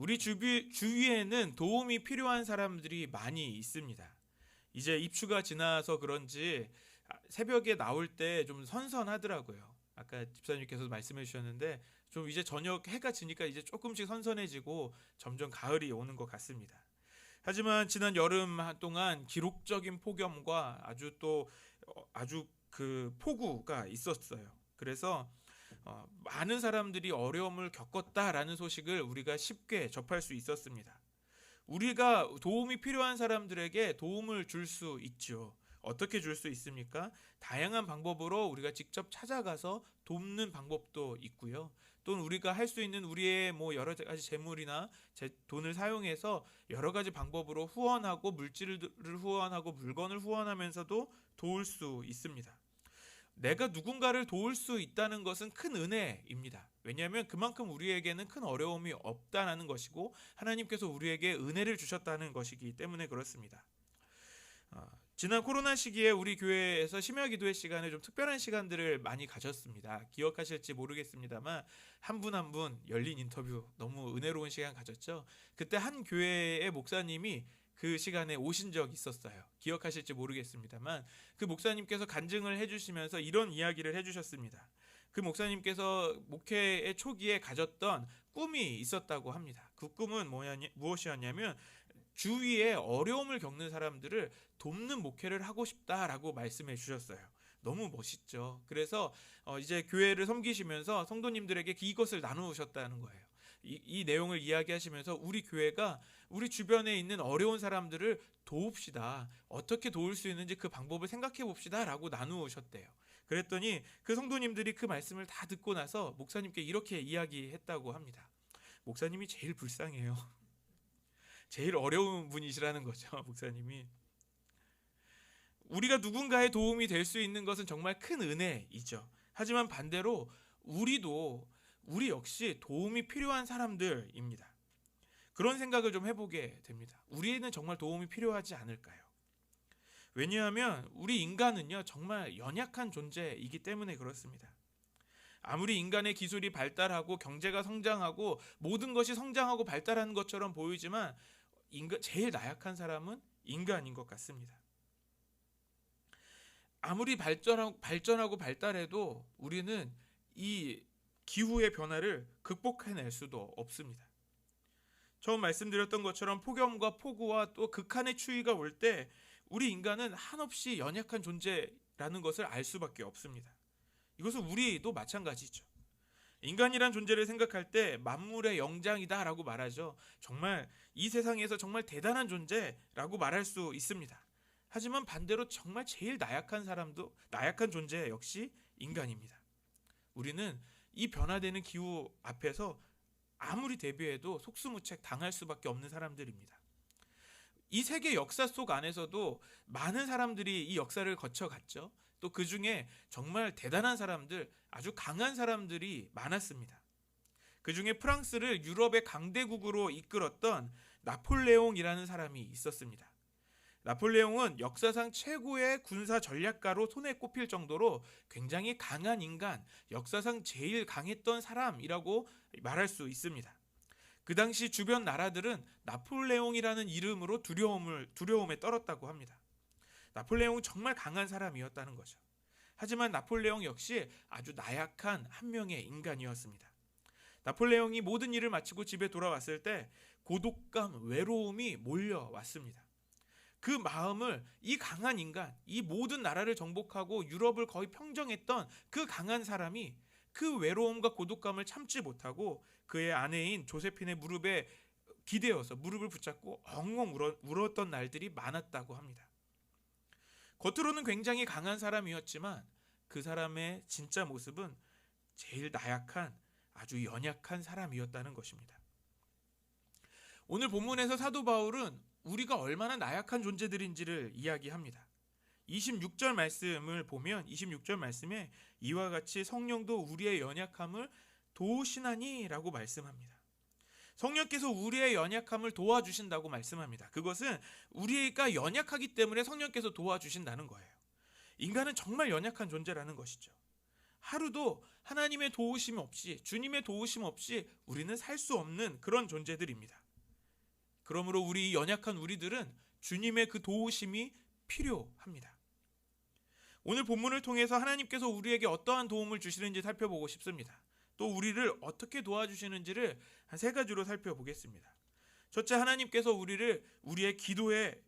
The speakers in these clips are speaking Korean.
우리 주위에는 도움이 필요한 사람들이 많이 있습니다. 이제 입추가 지나서 그런지 새벽에 나올 때 좀 선선하더라고요. 아까 집사님께서 말씀해 주셨는데 좀 이제 저녁 해가 지니까 이제 조금씩 선선해지고 점점 가을이 오는 것 같습니다. 하지만 지난 여름 동안 기록적인 폭염과 아주 그 폭우가 있었어요. 그래서 많은 사람들이 어려움을 겪었다라는 소식을 우리가 쉽게 접할 수 있었습니다. 우리가 도움이 필요한 사람들에게 도움을 줄 수 있죠. 어떻게 줄 수 있습니까? 다양한 방법으로 우리가 직접 찾아가서 돕는 방법도 있고요. 또는 우리가 할 수 있는 우리의 여러 가지 재물이나 돈을 사용해서 여러 가지 방법으로 후원하고 물질을 후원하고 물건을 후원하면서도 도울 수 있습니다. 내가 누군가를 도울 수 있다는 것은 큰 은혜입니다. 왜냐하면 그만큼 우리에게는 큰 어려움이 없다는 것이고 하나님께서 우리에게 은혜를 주셨다는 것이기 때문에 그렇습니다. 지난 코로나 시기에 우리 교회에서 심야 기도의 시간에 좀 특별한 시간들을 많이 가졌습니다. 기억하실지 모르겠습니다만 한 분 한 분 열린 인터뷰 너무 은혜로운 시간 가졌죠. 그때 한 교회의 목사님이 그 시간에 오신 적이 있었어요. 기억하실지 모르겠습니다만 그 목사님께서 간증을 해주시면서 이런 이야기를 해주셨습니다. 그 목사님께서 목회의 초기에 가졌던 꿈이 있었다고 합니다. 그 꿈은 무엇이었냐면 주위에 어려움을 겪는 사람들을 돕는 목회를 하고 싶다라고 말씀해 주셨어요. 너무 멋있죠. 그래서 이제 교회를 섬기시면서 성도님들에게 이것을 나누셨다는 거예요. 이 내용을 이야기하시면서 우리 교회가 우리 주변에 있는 어려운 사람들을 도웁시다. 어떻게 도울 수 있는지 그 방법을 생각해 봅시다 라고 나누셨대요. 그랬더니 그 성도님들이 그 말씀을 다 듣고 나서 목사님께 이렇게 이야기했다고 합니다. 목사님이 제일 불쌍해요. 제일 어려운 분이시라는 거죠. 목사님이. 우리가 누군가의 도움이 될 수 있는 것은 정말 큰 은혜이죠. 하지만 반대로 우리 역시 도움이 필요한 사람들입니다. 그런 생각을 좀 해보게 됩니다. 우리는 정말 도움이 필요하지 않을까요? 왜냐하면 우리 인간은요 정말 연약한 존재이기 때문에 그렇습니다. 아무리 인간의 기술이 발달하고 경제가 성장하고 모든 것이 성장하고 발달하는 것처럼 보이지만 제일 나약한 사람은 인간인 것 같습니다. 아무리 발전하고 발달해도 우리는 이 기후의 변화를 극복해낼 수도 없습니다. 처음 말씀드렸던 것처럼 폭염과 폭우와 또 극한의 추위가 올 때 우리 인간은 한없이 연약한 존재라는 것을 알 수밖에 없습니다. 이것은 우리도 마찬가지죠. 인간이란 존재를 생각할 때 만물의 영장이다라고 말하죠. 정말 이 세상에서 정말 대단한 존재라고 말할 수 있습니다. 하지만 반대로 정말 제일 나약한 존재 역시 인간입니다. 우리는 이 변화되는 기후 앞에서 아무리 대비해도 속수무책 당할 수밖에 없는 사람들입니다. 이 세계 역사 속 안에서도 많은 사람들이 이 역사를 거쳐갔죠. 또 그 중에 정말 대단한 사람들, 아주 강한 사람들이 많았습니다. 그 중에 프랑스를 유럽의 강대국으로 이끌었던 나폴레옹이라는 사람이 있었습니다. 나폴레옹은 역사상 최고의 군사 전략가로 손에 꼽힐 정도로 굉장히 강한 인간, 역사상 제일 강했던 사람이라고 말할 수 있습니다. 그 당시 주변 나라들은 나폴레옹이라는 이름으로 두려움에 떨었다고 합니다. 나폴레옹은 정말 강한 사람이었다는 거죠. 하지만 나폴레옹 역시 아주 나약한 한 명의 인간이었습니다. 나폴레옹이 모든 일을 마치고 집에 돌아왔을 때 고독감, 외로움이 몰려왔습니다. 그 마음을 이 강한 인간, 이 모든 나라를 정복하고 유럽을 거의 평정했던 그 강한 사람이 그 외로움과 고독감을 참지 못하고 그의 아내인 조세핀의 무릎에 기대어서 무릎을 붙잡고 엉엉 울었던 날들이 많았다고 합니다. 겉으로는 굉장히 강한 사람이었지만 그 사람의 진짜 모습은 제일 나약한 아주 연약한 사람이었다는 것입니다. 오늘 본문에서 사도 바울은 우리가 얼마나 나약한 존재들인지를 이야기합니다. 26절 말씀을 보면 26절 말씀에 이와 같이 성령도 우리의 연약함을 도우시나니 라고 말씀합니다. 성령께서 우리의 연약함을 도와주신다고 말씀합니다. 그것은 우리가 연약하기 때문에 성령께서 도와주신다는 거예요. 인간은 정말 연약한 존재라는 것이죠. 하루도 하나님의 도우심 없이, 주님의 도우심 없이 우리는 살 수 없는 그런 존재들입니다. 그러므로 우리 연약한 우리들은 주님의 그 도우심이 필요합니다. 오늘 본문을 통해서 하나님께서 우리에게 어떠한 도움을 주시는지 살펴보고 싶습니다. 또 우리를 어떻게 도와주시는지를 한 3가지로 살펴보겠습니다. 첫째, 하나님께서 우리의 기도에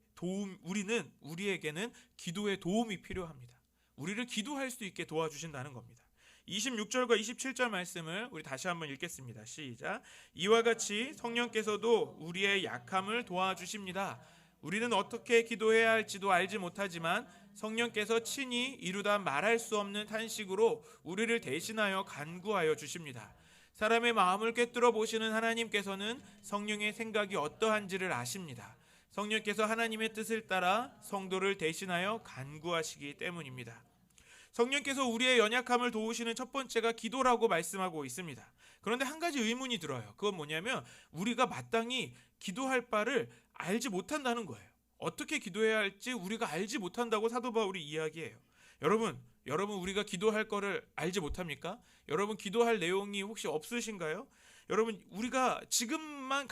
우리에게는 기도의 도움이 필요합니다. 우리를 기도할 수 있게 도와주신다는 겁니다. 26절과 27절 말씀을 우리 다시 한번 읽겠습니다. 시작. 이와 같이 성령께서도 우리의 약함을 도와주십니다. 우리는 어떻게 기도해야 할지도 알지 못하지만 성령께서 친히 이루다 말할 수 없는 탄식으로 우리를 대신하여 간구하여 주십니다. 사람의 마음을 꿰뚫어 보시는 하나님께서는 성령의 생각이 어떠한지를 아십니다. 성령께서 하나님의 뜻을 따라 성도를 대신하여 간구하시기 때문입니다. 성령께서 우리의 연약함을 도우시는 첫 번째가 기도라고 말씀하고 있습니다. 그런데 한 가지 의문이 들어요. 그건 뭐냐면 우리가 마땅히 기도할 바를 알지 못한다는 거예요. 어떻게 기도해야 할지 우리가 알지 못한다고 사도 바울이 이야기해요. 여러분 우리가 기도할 거를 알지 못합니까? 여러분 기도할 내용이 혹시 없으신가요? 여러분 우리가 지금만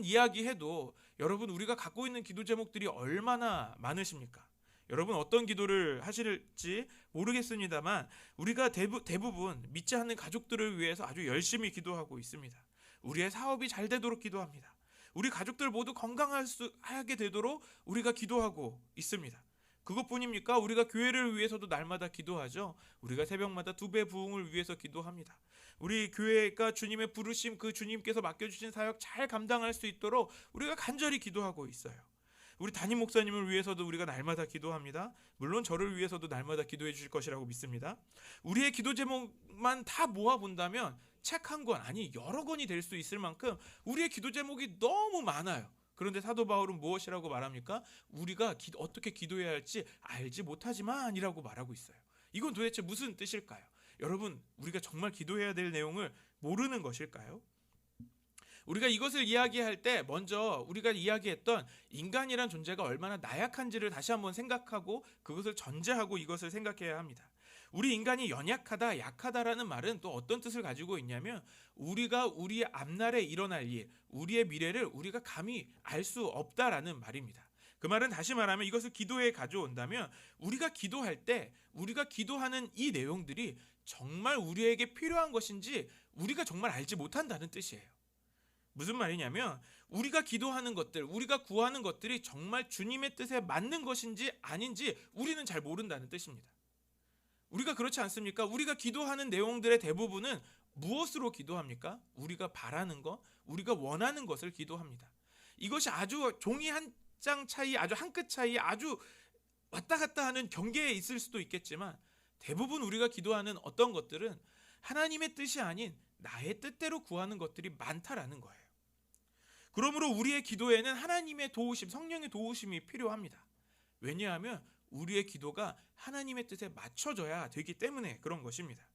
이야기해도 여러분 우리가 갖고 있는 기도 제목들이 얼마나 많으십니까? 여러분 어떤 기도를 하실지 모르겠습니다만 우리가 대부분 믿지 않는 가족들을 위해서 아주 열심히 기도하고 있습니다. 우리의 사업이 잘 되도록 기도합니다. 우리 가족들 모두 건강하게 되도록 우리가 기도하고 있습니다. 그것뿐입니까? 우리가 교회를 위해서도 날마다 기도하죠. 우리가 새벽마다 2배 부흥을 위해서 기도합니다. 우리 교회가 주님의 부르심, 그 주님께서 맡겨주신 사역 잘 감당할 수 있도록 우리가 간절히 기도하고 있어요. 우리 담임 목사님을 위해서도 우리가 날마다 기도합니다. 물론 저를 위해서도 날마다 기도해 주실 것이라고 믿습니다. 우리의 기도 제목만 다 모아본다면 책 한 권, 아니 여러 권이 될 수 있을 만큼 우리의 기도 제목이 너무 많아요. 그런데 사도 바울은 무엇이라고 말합니까? 우리가 어떻게 기도해야 할지 알지 못하지만이라고 말하고 있어요. 이건 도대체 무슨 뜻일까요? 여러분, 우리가 정말 기도해야 될 내용을 모르는 것일까요? 우리가 이것을 이야기할 때 먼저 우리가 이야기했던 인간이란 존재가 얼마나 나약한지를 다시 한번 생각하고 그것을 전제하고 이것을 생각해야 합니다. 우리 인간이 연약하다, 약하다라는 말은 또 어떤 뜻을 가지고 있냐면 우리가 우리의 앞날에 일어날 일, 우리의 미래를 우리가 감히 알 수 없다라는 말입니다. 그 말은 다시 말하면 이것을 기도에 가져온다면 우리가 기도할 때 우리가 기도하는 이 내용들이 정말 우리에게 필요한 것인지 우리가 정말 알지 못한다는 뜻이에요. 무슨 말이냐면 우리가 기도하는 것들, 우리가 구하는 것들이 정말 주님의 뜻에 맞는 것인지 아닌지 우리는 잘 모른다는 뜻입니다. 우리가 그렇지 않습니까? 우리가 기도하는 내용들의 대부분은 무엇으로 기도합니까? 우리가 바라는 것, 우리가 원하는 것을 기도합니다. 이것이 아주 종이 한 장 차이, 아주 한 끗 차이, 아주 왔다 갔다 하는 경계에 있을 수도 있겠지만 대부분 우리가 기도하는 어떤 것들은 하나님의 뜻이 아닌 나의 뜻대로 구하는 것들이 많다라는 거예요. 그러므로 우리의 기도에는 하나님의 도우심, 성령의 도우심이 필요합니다. 왜냐하면 우리의 기도가 하나님의 뜻에 맞춰져야 되기 때문에 그런 것입니다.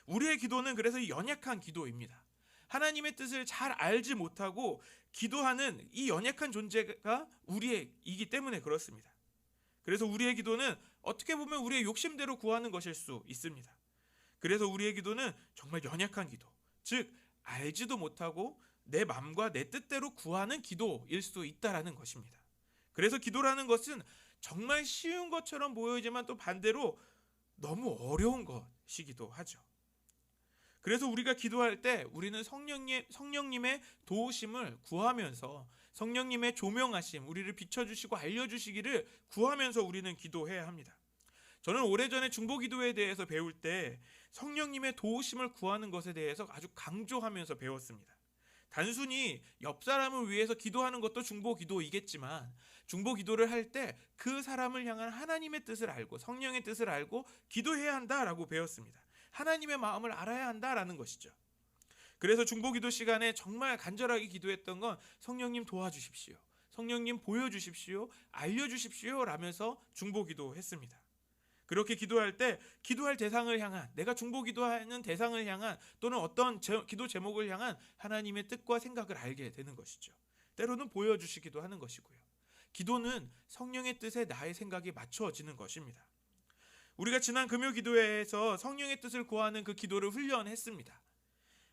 우리의 기도는 그래서 연약한 기도입니다. 하나님의 뜻을 잘 알지 못하고 기도하는 이 연약한 존재가 우리이기 때문에 그렇습니다. 그래서 우리의 기도는 어떻게 보면 우리의 욕심대로 구하는 것일 수 있습니다. 그래서 우리의 기도는 정말 연약한 기도, 즉 알지도 못하고 내 마음과 내 뜻대로 구하는 기도일 수 있다라는 것입니다. 그래서 기도라는 것은 정말 쉬운 것처럼 보이지만 또 반대로 너무 어려운 것이기도 하죠. 그래서 우리가 기도할 때 우리는 성령님의 도우심을 구하면서 성령님의 조명하심, 우리를 비춰주시고 알려주시기를 구하면서 우리는 기도해야 합니다. 저는 오래전에 중보기도에 대해서 배울 때 성령님의 도우심을 구하는 것에 대해서 아주 강조하면서 배웠습니다. 단순히 옆 사람을 위해서 기도하는 것도 중보기도이겠지만 중보기도를 할 때 그 사람을 향한 하나님의 뜻을 알고 성령의 뜻을 알고 기도해야 한다라고 배웠습니다. 하나님의 마음을 알아야 한다라는 것이죠. 그래서 중보기도 시간에 정말 간절하게 기도했던 건 성령님 도와주십시오, 성령님 보여주십시오, 알려주십시오 라면서 중보기도했습니다. 그렇게 기도할 때 기도할 대상을 향한, 내가 중보기도하는 대상을 향한 또는 어떤 기도 제목을 향한 하나님의 뜻과 생각을 알게 되는 것이죠. 때로는 보여주시기도 하는 것이고요. 기도는 성령의 뜻에 나의 생각이 맞춰지는 것입니다. 우리가 지난 금요 기도회에서 성령의 뜻을 구하는 그 기도를 훈련했습니다.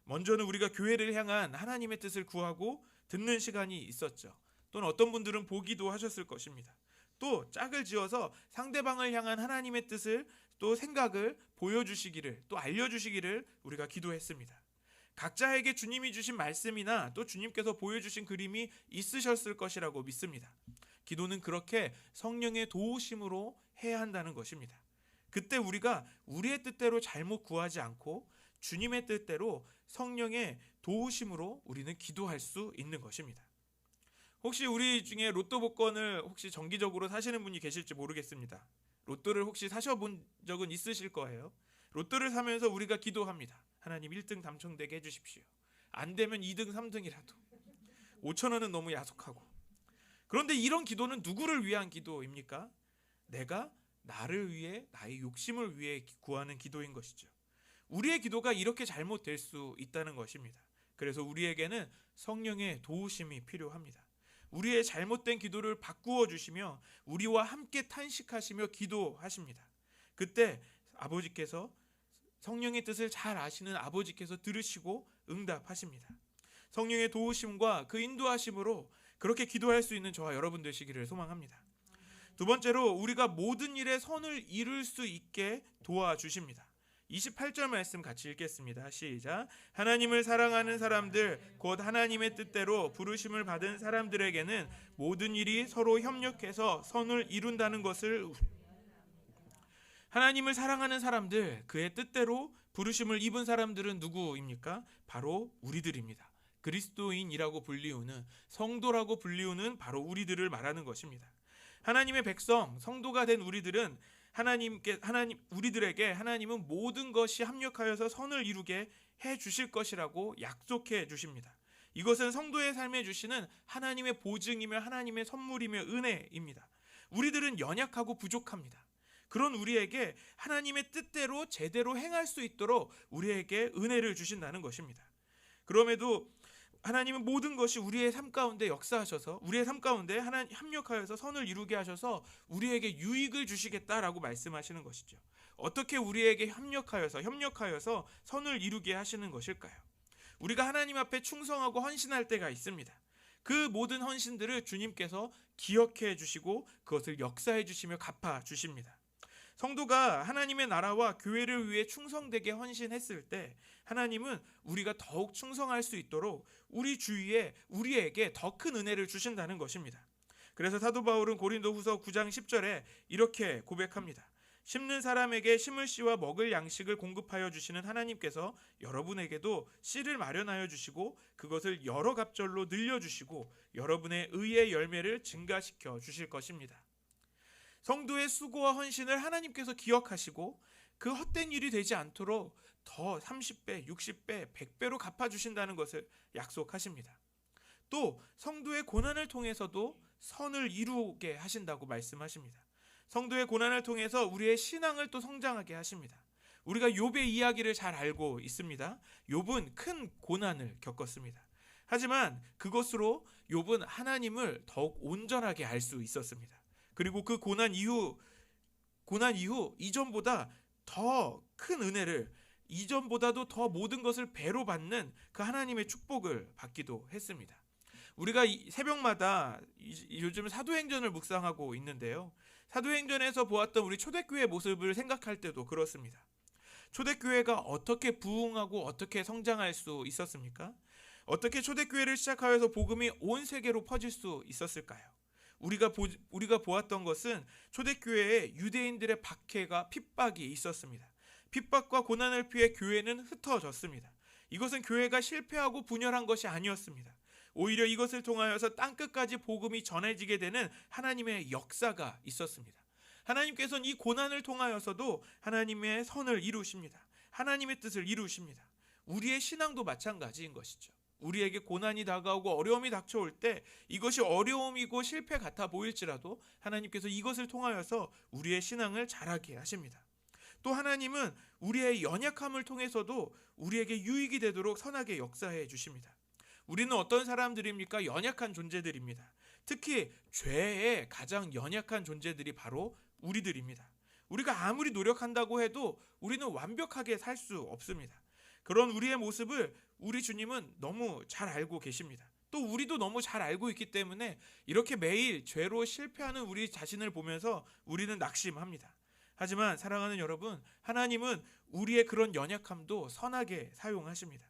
먼저는 우리가 교회를 향한 하나님의 뜻을 구하고 듣는 시간이 있었죠. 또는 어떤 분들은 보기도 하셨을 것입니다. 또 짝을 지어서 상대방을 향한 하나님의 뜻을 또 생각을 보여주시기를 또 알려주시기를 우리가 기도했습니다. 각자에게 주님이 주신 말씀이나 또 주님께서 보여주신 그림이 있으셨을 것이라고 믿습니다. 기도는 그렇게 성령의 도우심으로 해야 한다는 것입니다. 그때 우리가 우리의 뜻대로 잘못 구하지 않고 주님의 뜻대로 성령의 도우심으로 우리는 기도할 수 있는 것입니다. 혹시 우리 중에 로또 복권을 혹시 정기적으로 사시는 분이 계실지 모르겠습니다. 로또를 혹시 사셔본 적은 있으실 거예요. 로또를 사면서 우리가 기도합니다. 하나님 1등 당첨되게 해주십시오. 안 되면 2등, 3등이라도. 5천 원은 너무 야속하고. 그런데 이런 기도는 누구를 위한 기도입니까? 내가 나를 위해, 나의 욕심을 위해 구하는 기도인 것이죠. 우리의 기도가 이렇게 잘못될 수 있다는 것입니다. 그래서 우리에게는 성령의 도우심이 필요합니다. 우리의 잘못된 기도를 바꾸어 주시며 우리와 함께 탄식하시며 기도하십니다. 그때 아버지께서 성령의 뜻을 잘 아시는 아버지께서 들으시고 응답하십니다. 성령의 도우심과 그 인도하심으로 그렇게 기도할 수 있는 저와 여러분 되시기를 소망합니다. 두 번째로 우리가 모든 일에 선을 이룰 수 있게 도와주십니다. 28절 말씀 같이 읽겠습니다. 시작. 하나님을 사랑하는 사람들 곧 하나님의 뜻대로 부르심을 받은 사람들에게는 모든 일이 서로 협력해서 선을 이룬다는 것을. 하나님을 사랑하는 사람들, 그의 뜻대로 부르심을 입은 사람들은 누구입니까? 바로 우리들입니다. 그리스도인이라고 불리우는, 성도라고 불리우는 바로 우리들을 말하는 것입니다. 하나님의 백성, 성도가 된 우리들은 우리들에게 하나님은 모든 것이 합력하여서 선을 이루게 해 주실 것이라고 약속해 주십니다. 이것은 성도의 삶에 주시는 하나님의 보증이며 하나님의 선물이며 은혜입니다. 우리들은 연약하고 부족합니다. 그런 우리에게 하나님의 뜻대로 제대로 행할 수 있도록 우리에게 은혜를 주신다는 것입니다. 그럼에도 하나님은 모든 것이 우리의 삶 가운데 역사하셔서 우리의 삶 가운데 하나님 합력하여서 선을 이루게 하셔서 우리에게 유익을 주시겠다라고 말씀하시는 것이죠. 어떻게 우리에게 협력하여서 선을 이루게 하시는 것일까요? 우리가 하나님 앞에 충성하고 헌신할 때가 있습니다. 그 모든 헌신들을 주님께서 기억해 주시고 그것을 역사해 주시며 갚아 주십니다. 성도가 하나님의 나라와 교회를 위해 충성되게 헌신했을 때 하나님은 우리가 더욱 충성할 수 있도록 우리 주위에 우리에게 더 큰 은혜를 주신다는 것입니다. 그래서 사도 바울은 고린도후서 9장 10절에 이렇게 고백합니다. 심는 사람에게 심을 씨와 먹을 양식을 공급하여 주시는 하나님께서 여러분에게도 씨를 마련하여 주시고 그것을 여러 갑절로 늘려주시고 여러분의 의의 열매를 증가시켜 주실 것입니다. 성도의 수고와 헌신을 하나님께서 기억하시고 그 헛된 일이 되지 않도록 더 30배, 60배, 100배로 갚아주신다는 것을 약속하십니다. 또 성도의 고난을 통해서도 선을 이루게 하신다고 말씀하십니다. 성도의 고난을 통해서 우리의 신앙을 또 성장하게 하십니다. 우리가 욥의 이야기를 잘 알고 있습니다. 욥은 큰 고난을 겪었습니다. 하지만 그것으로 욥은 하나님을 더욱 온전하게 알 수 있었습니다. 그리고 그 고난 이후 이전보다 더 큰 은혜를, 이전보다도 더 모든 것을 배로 받는 그 하나님의 축복을 받기도 했습니다. 우리가 새벽마다 요즘 사도행전을 묵상하고 있는데요. 사도행전에서 보았던 우리 초대교회 모습을 생각할 때도 그렇습니다. 초대교회가 어떻게 부흥하고 어떻게 성장할 수 있었습니까? 어떻게 초대교회를 시작하여서 복음이 온 세계로 퍼질 수 있었을까요? 우리가 보았던 것은 초대교회에 유대인들의 박해가 핍박이 있었습니다. 핍박과 고난을 피해 교회는 흩어졌습니다. 이것은 교회가 실패하고 분열한 것이 아니었습니다. 오히려 이것을 통하여서 땅끝까지 복음이 전해지게 되는 하나님의 역사가 있었습니다. 하나님께서는 이 고난을 통하여서도 하나님의 선을 이루십니다. 하나님의 뜻을 이루십니다. 우리의 신앙도 마찬가지인 것이죠. 우리에게 고난이 다가오고 어려움이 닥쳐올 때 이것이 어려움이고 실패 같아 보일지라도 하나님께서 이것을 통하여서 우리의 신앙을 자라게 하십니다. 또 하나님은 우리의 연약함을 통해서도 우리에게 유익이 되도록 선하게 역사해 주십니다. 우리는 어떤 사람들입니까? 연약한 존재들입니다. 특히 죄에 가장 연약한 존재들이 바로 우리들입니다. 우리가 아무리 노력한다고 해도 우리는 완벽하게 살 수 없습니다. 그런 우리의 모습을 우리 주님은 너무 잘 알고 계십니다. 또 우리도 너무 잘 알고 있기 때문에 이렇게 매일 죄로 실패하는 우리 자신을 보면서 우리는 낙심합니다. 하지만 사랑하는 여러분, 하나님은 우리의 그런 연약함도 선하게 사용하십니다.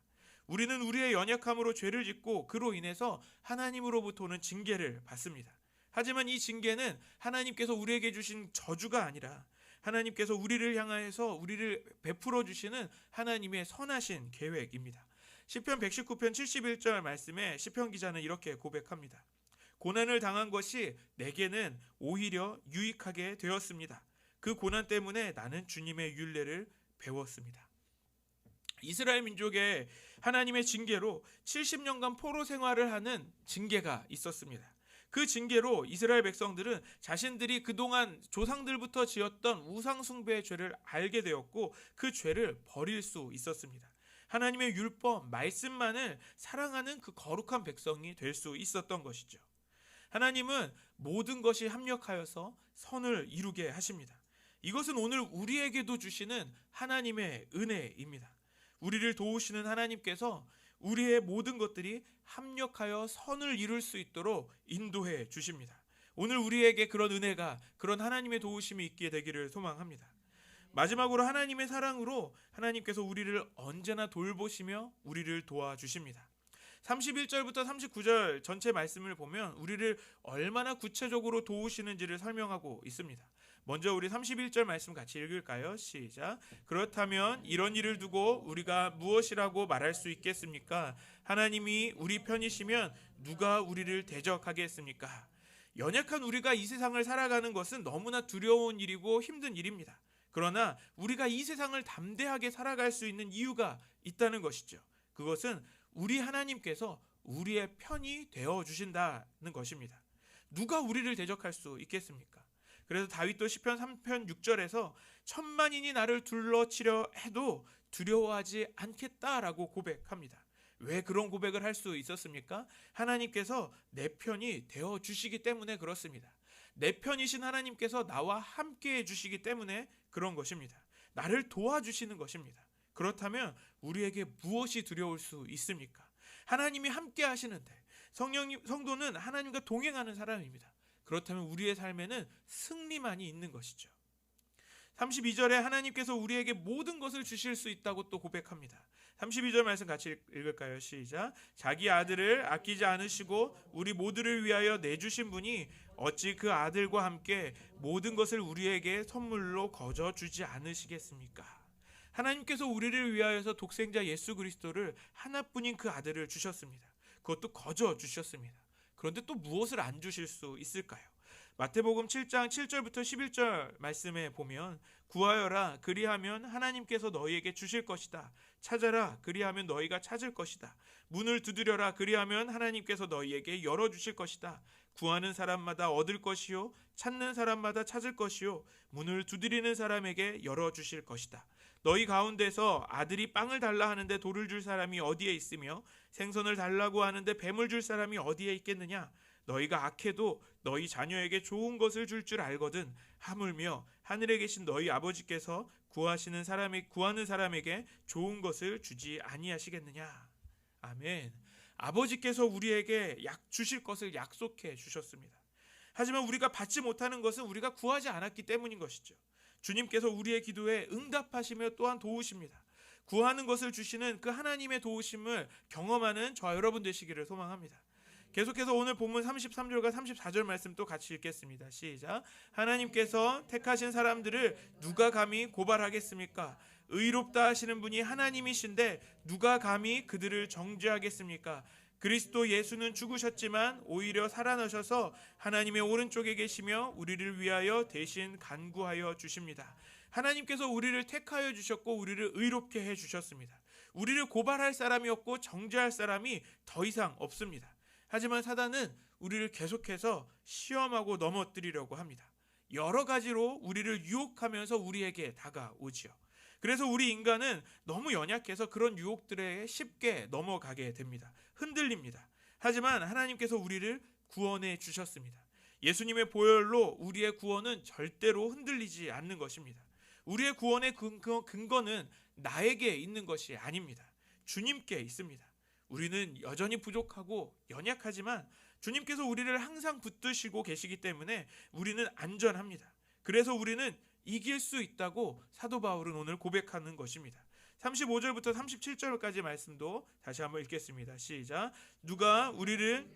우리는 우리의 연약함으로 죄를 짓고 그로 인해서 하나님으로부터 오는 징계를 받습니다. 하지만 이 징계는 하나님께서 우리에게 주신 저주가 아니라 하나님께서 우리를 향하여서 우리를 베풀어 주시는 하나님의 선하신 계획입니다. 시편 119편 71절 말씀에 시편 기자는 이렇게 고백합니다. 고난을 당한 것이 내게는 오히려 유익하게 되었습니다. 그 고난 때문에 나는 주님의 율례를 배웠습니다. 이스라엘 민족의 하나님의 징계로 70년간 포로 생활을 하는 징계가 있었습니다. 그 징계로 이스라엘 백성들은 자신들이 그동안 조상들부터 지었던 우상 숭배의 죄를 알게 되었고 그 죄를 버릴 수 있었습니다. 하나님의 율법, 말씀만을 사랑하는 그 거룩한 백성이 될 수 있었던 것이죠. 하나님은 모든 것이 합력하여서 선을 이루게 하십니다. 이것은 오늘 우리에게도 주시는 하나님의 은혜입니다. 우리를 도우시는 하나님께서 우리의 모든 것들이 합력하여 선을 이룰 수 있도록 인도해 주십니다. 오늘 우리에게 그런 은혜가, 그런 하나님의 도우심이 있게 되기를 소망합니다. 마지막으로 하나님의 사랑으로 하나님께서 우리를 언제나 돌보시며 우리를 도와주십니다. 31절부터 39절 전체 말씀을 보면 우리를 얼마나 구체적으로 도우시는지를 설명하고 있습니다. 먼저 우리 31절 말씀 같이 읽을까요? 시작. 그렇다면 이런 일을 두고 우리가 무엇이라고 말할 수 있겠습니까? 하나님이 우리 편이시면 누가 우리를 대적하겠습니까? 연약한 우리가 이 세상을 살아가는 것은 너무나 두려운 일이고 힘든 일입니다. 그러나 우리가 이 세상을 담대하게 살아갈 수 있는 이유가 있다는 것이죠. 그것은 우리 하나님께서 우리의 편이 되어 주신다는 것입니다. 누가 우리를 대적할 수 있겠습니까? 그래서 다윗도 시편 3편 6절에서 천만인이 나를 둘러치려 해도 두려워하지 않겠다라고 고백합니다. 왜 그런 고백을 할 수 있었습니까? 하나님께서 내 편이 되어 주시기 때문에 그렇습니다. 내 편이신 하나님께서 나와 함께 해주시기 때문에 그런 것입니다. 나를 도와주시는 것입니다. 그렇다면 우리에게 무엇이 두려울 수 있습니까? 하나님이 함께 하시는데 성도는 하나님과 동행하는 사람입니다. 그렇다면 우리의 삶에는 승리만이 있는 것이죠. 32절에 하나님께서 우리에게 모든 것을 주실 수 있다고 또 고백합니다. 32절 말씀 같이 읽을까요? 시작. 자기 아들을 아끼지 않으시고 우리 모두를 위하여 내주신 분이 어찌 그 아들과 함께 모든 것을 우리에게 선물로 거저 주지 않으시겠습니까? 하나님께서 우리를 위하여서 독생자 예수 그리스도를 하나뿐인 그 아들을 주셨습니다. 그것도 거저 주셨습니다. 그런데 또 무엇을 안 주실 수 있을까요? 마태복음 7장 7절부터 11절 말씀에 보면 구하여라 그리하면 하나님께서 너희에게 주실 것이다. 찾아라 그리하면 너희가 찾을 것이다. 문을 두드려라 그리하면 하나님께서 너희에게 열어주실 것이다. 구하는 사람마다 얻을 것이요 찾는 사람마다 찾을 것이요 문을 두드리는 사람에게 열어주실 것이다. 너희 가운데서 아들이 빵을 달라 하는데 돌을 줄 사람이 어디에 있으며 생선을 달라고 하는데 뱀을 줄 사람이 어디에 있겠느냐? 너희가 악해도 너희 자녀에게 좋은 것을 줄 알거든 하물며 하늘에 계신 너희 아버지께서 구하는 사람에게 좋은 것을 주지 아니하시겠느냐? 아멘. 아버지께서 우리에게 주실 것을 약속해 주셨습니다. 하지만 우리가 받지 못하는 것은 우리가 구하지 않았기 때문인 것이죠. 주님께서 우리의 기도에 응답하시며 또한 도우십니다. 구하는 것을 주시는 그 하나님의 도우심을 경험하는 저와 여러분 되시기를 소망합니다. 계속해서 오늘 본문 33절과 34절 말씀 또 같이 읽겠습니다. 시작. 하나님께서 택하신 사람들을 누가 감히 고발하겠습니까? 의롭다 하시는 분이 하나님이신데 누가 감히 그들을 정죄하겠습니까? 그리스도 예수는 죽으셨지만 오히려 살아나셔서 하나님의 오른쪽에 계시며 우리를 위하여 대신 간구하여 주십니다. 하나님께서 우리를 택하여 주셨고 우리를 의롭게 해주셨습니다. 우리를 고발할 사람이 없고 정죄할 사람이 더 이상 없습니다. 하지만 사단은 우리를 계속해서 시험하고 넘어뜨리려고 합니다. 여러 가지로 우리를 유혹하면서 우리에게 다가오지요. 그래서 우리 인간은 너무 연약해서 그런 유혹들에 쉽게 넘어가게 됩니다. 흔들립니다. 하지만 하나님께서 우리를 구원해 주셨습니다. 예수님의 보혈로 우리의 구원은 절대로 흔들리지 않는 것입니다. 우리의 구원의 근거는 나에게 있는 것이 아닙니다. 주님께 있습니다. 우리는 여전히 부족하고 연약하지만 주님께서 우리를 항상 붙드시고 계시기 때문에 우리는 안전합니다. 그래서 우리는 이길 수 있다고 사도 바울은 오늘 고백하는 것입니다. 35절부터 37절까지 말씀도 다시 한번 읽겠습니다. 시작. 누가 우리를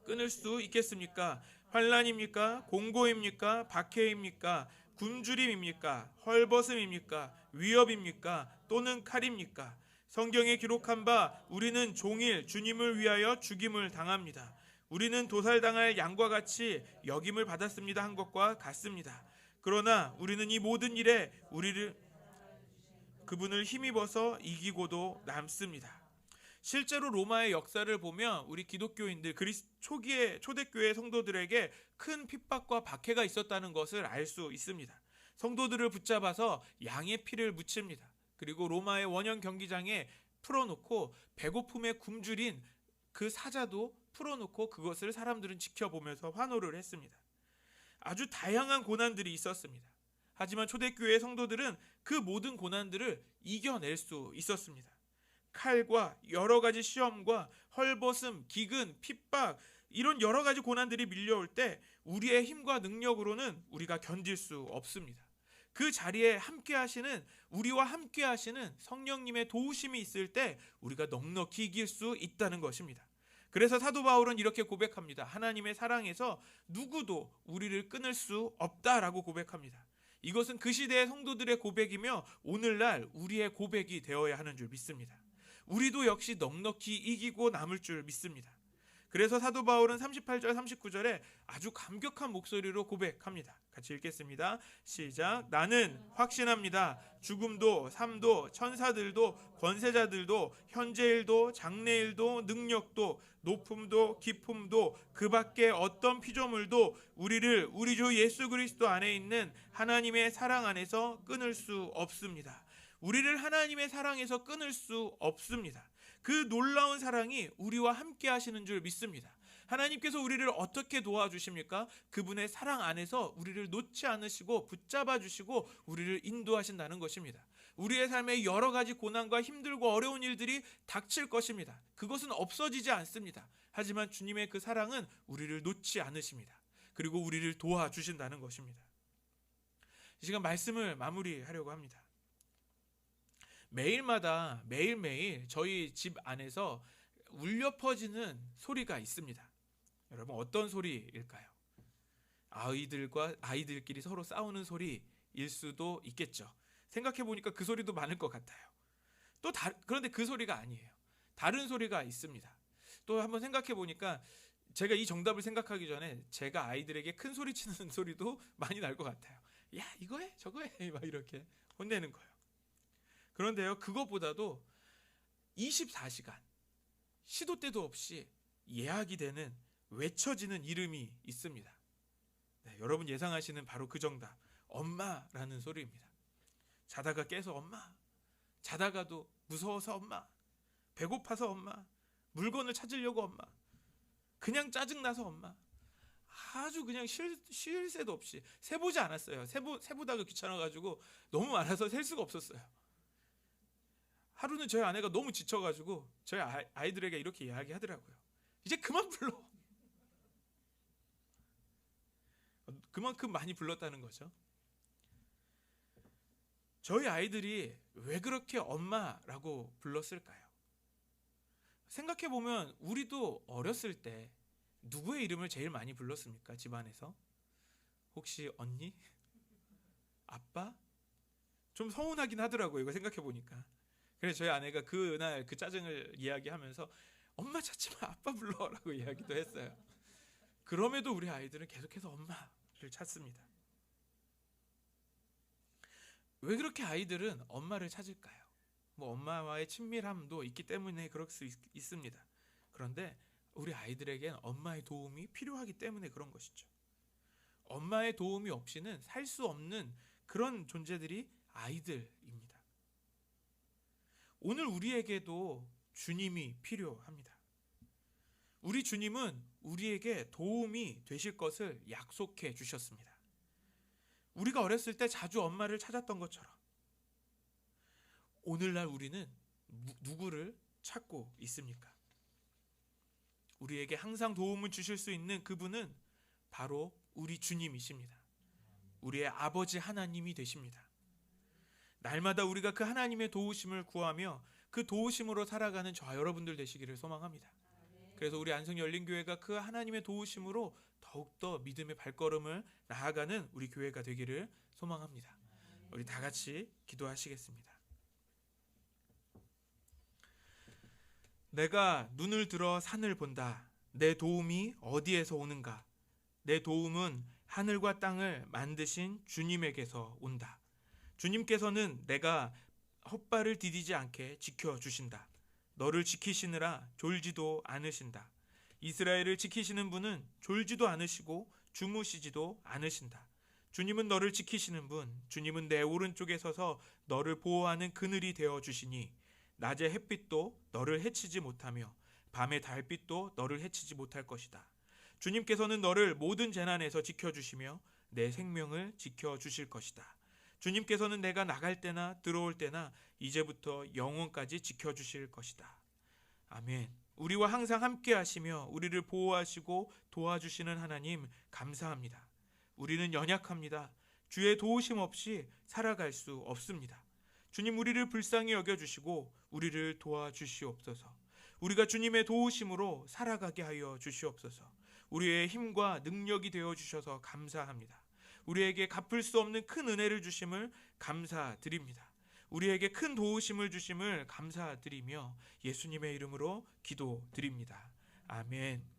끊을 수 있겠습니까? 환난입니까? 공고입니까? 박해입니까? 굶주림입니까? 헐벗음입니까? 위협입니까? 또는 칼입니까? 성경에 기록한 바 우리는 종일 주님을 위하여 죽임을 당합니다. 우리는 도살당할 양과 같이 여김을 받았습니다 한 것과 같습니다. 그러나 우리는 이 모든 일에 그분을 힘입어서 이기고도 남습니다. 실제로 로마의 역사를 보면 우리 기독교인들 초기의 초대교회 성도들에게 큰 핍박과 박해가 있었다는 것을 알 수 있습니다. 성도들을 붙잡아서 양의 피를 묻힙니다. 그리고 로마의 원형 경기장에 풀어놓고 배고픔에 굶주린 그 사자도 풀어놓고 그것을 사람들은 지켜보면서 환호를 했습니다. 아주 다양한 고난들이 있었습니다. 하지만 초대교회 성도들은 그 모든 고난들을 이겨낼 수 있었습니다. 칼과 여러 가지 시험과 헐벗음, 기근, 핍박 이런 여러 가지 고난들이 밀려올 때 우리의 힘과 능력으로는 우리가 견딜 수 없습니다. 그 자리에 우리와 함께 하시는 성령님의 도우심이 있을 때 우리가 넉넉히 이길 수 있다는 것입니다. 그래서 사도 바울은 이렇게 고백합니다. 하나님의 사랑에서 누구도 우리를 끊을 수 없다라고 고백합니다. 이것은 그 시대의 성도들의 고백이며 오늘날 우리의 고백이 되어야 하는 줄 믿습니다. 우리도 역시 넉넉히 이기고 남을 줄 믿습니다. 그래서 사도 바울은 38절 39절에 아주 감격한 목소리로 고백합니다. 같이 읽겠습니다. 시작. 나는 확신합니다. 죽음도 삶도 천사들도 권세자들도 현재일도 장래일도 능력도 높음도 깊음도 그 밖에 어떤 피조물도 우리를 우리 주 예수 그리스도 안에 있는 하나님의 사랑 안에서 끊을 수 없습니다. 우리를 하나님의 사랑에서 끊을 수 없습니다. 그 놀라운 사랑이 우리와 함께 하시는 줄 믿습니다. 하나님께서 우리를 어떻게 도와주십니까? 그분의 사랑 안에서 우리를 놓지 않으시고 붙잡아 주시고 우리를 인도하신다는 것입니다. 우리의 삶에 여러 가지 고난과 힘들고 어려운 일들이 닥칠 것입니다. 그것은 없어지지 않습니다. 하지만 주님의 그 사랑은 우리를 놓지 않으십니다. 그리고 우리를 도와주신다는 것입니다. 이 시간 말씀을 마무리하려고 합니다. 매일매일 저희 집 안에서 울려 퍼지는 소리가 있습니다. 여러분 어떤 소리일까요? 아이들끼리 서로 싸우는 소리일 수도 있겠죠. 생각해 보니까 그 소리도 많을 것 같아요. 그런데 그 소리가 아니에요. 다른 소리가 있습니다. 또 한번 생각해 보니까 제가 이 정답을 생각하기 전에 제가 아이들에게 큰 소리 치는 소리도 많이 날 것 같아요. 야 이거 해 저거 해 막 이렇게 혼내는 거예요. 그런데요, 그것보다도 24시간 시도 때도 없이 예약이 되는 외쳐지는 이름이 있습니다. 네, 여러분 예상하시는 바로 그 정답, 엄마라는 소리입니다. 자다가 깨서 엄마, 자다가도 무서워서 엄마, 배고파서 엄마, 물건을 찾으려고 엄마, 그냥 짜증나서 엄마, 아주 그냥 쉴 새도 없이 세보지 않았어요. 세보다가 귀찮아가지고 너무 많아서 셀 수가 없었어요. 하루는 저희 아내가 너무 지쳐가지고 저희 아이들에게 이렇게 이야기하더라고요. 이제 그만 불러. 그만큼 많이 불렀다는 거죠. 저희 아이들이 왜 그렇게 엄마라고 불렀을까요? 생각해보면 우리도 어렸을 때 누구의 이름을 제일 많이 불렀습니까? 집안에서? 혹시 언니? 아빠? 좀 서운하긴 하더라고요. 이거 생각해보니까. 그래서 저희 아내가 그날 그 짜증을 이야기하면서 엄마 찾지 마, 아빠 불러라고 이야기도 했어요. 그럼에도 우리 아이들은 계속해서 엄마를 찾습니다. 왜 그렇게 아이들은 엄마를 찾을까요? 엄마와의 친밀함도 있기 때문에 그럴 수 있습니다. 그런데 우리 아이들에겐 엄마의 도움이 필요하기 때문에 그런 것이죠. 엄마의 도움이 없이는 살 수 없는 그런 존재들이 아이들입니다. 오늘 우리에게도 주님이 필요합니다. 우리 주님은 우리에게 도움이 되실 것을 약속해 주셨습니다. 우리가 어렸을 때 자주 엄마를 찾았던 것처럼 오늘날 우리는 누구를 찾고 있습니까? 우리에게 항상 도움을 주실 수 있는 그분은 바로 우리 주님이십니다. 우리의 아버지 하나님이 되십니다. 날마다 우리가 그 하나님의 도우심을 구하며 그 도우심으로 살아가는 저와 여러분들 되시기를 소망합니다. 그래서 우리 안성열린교회가 그 하나님의 도우심으로 더욱더 믿음의 발걸음을 나아가는 우리 교회가 되기를 소망합니다. 우리 다 같이 기도하시겠습니다. 내가 눈을 들어 산을 본다. 내 도움이 어디에서 오는가? 내 도움은 하늘과 땅을 만드신 주님에게서 온다. 주님께서는 내가 헛발을 디디지 않게 지켜주신다. 너를 지키시느라 졸지도 않으신다. 이스라엘을 지키시는 분은 졸지도 않으시고 주무시지도 않으신다. 주님은 너를 지키시는 분, 주님은 내 오른쪽에 서서 너를 보호하는 그늘이 되어주시니 낮의 햇빛도 너를 해치지 못하며 밤의 달빛도 너를 해치지 못할 것이다. 주님께서는 너를 모든 재난에서 지켜주시며 내 생명을 지켜주실 것이다. 주님께서는 내가 나갈 때나 들어올 때나 이제부터 영원까지 지켜주실 것이다. 아멘. 우리와 항상 함께 하시며 우리를 보호하시고 도와주시는 하나님 감사합니다. 우리는 연약합니다. 주의 도우심 없이 살아갈 수 없습니다. 주님, 우리를 불쌍히 여겨주시고 우리를 도와주시옵소서. 우리가 주님의 도우심으로 살아가게 하여 주시옵소서. 우리의 힘과 능력이 되어주셔서 감사합니다. 우리에게 갚을 수 없는 큰 은혜를 주심을 감사드립니다. 우리에게 큰 도우심을 주심을 감사드리며 예수님의 이름으로 기도드립니다. 아멘.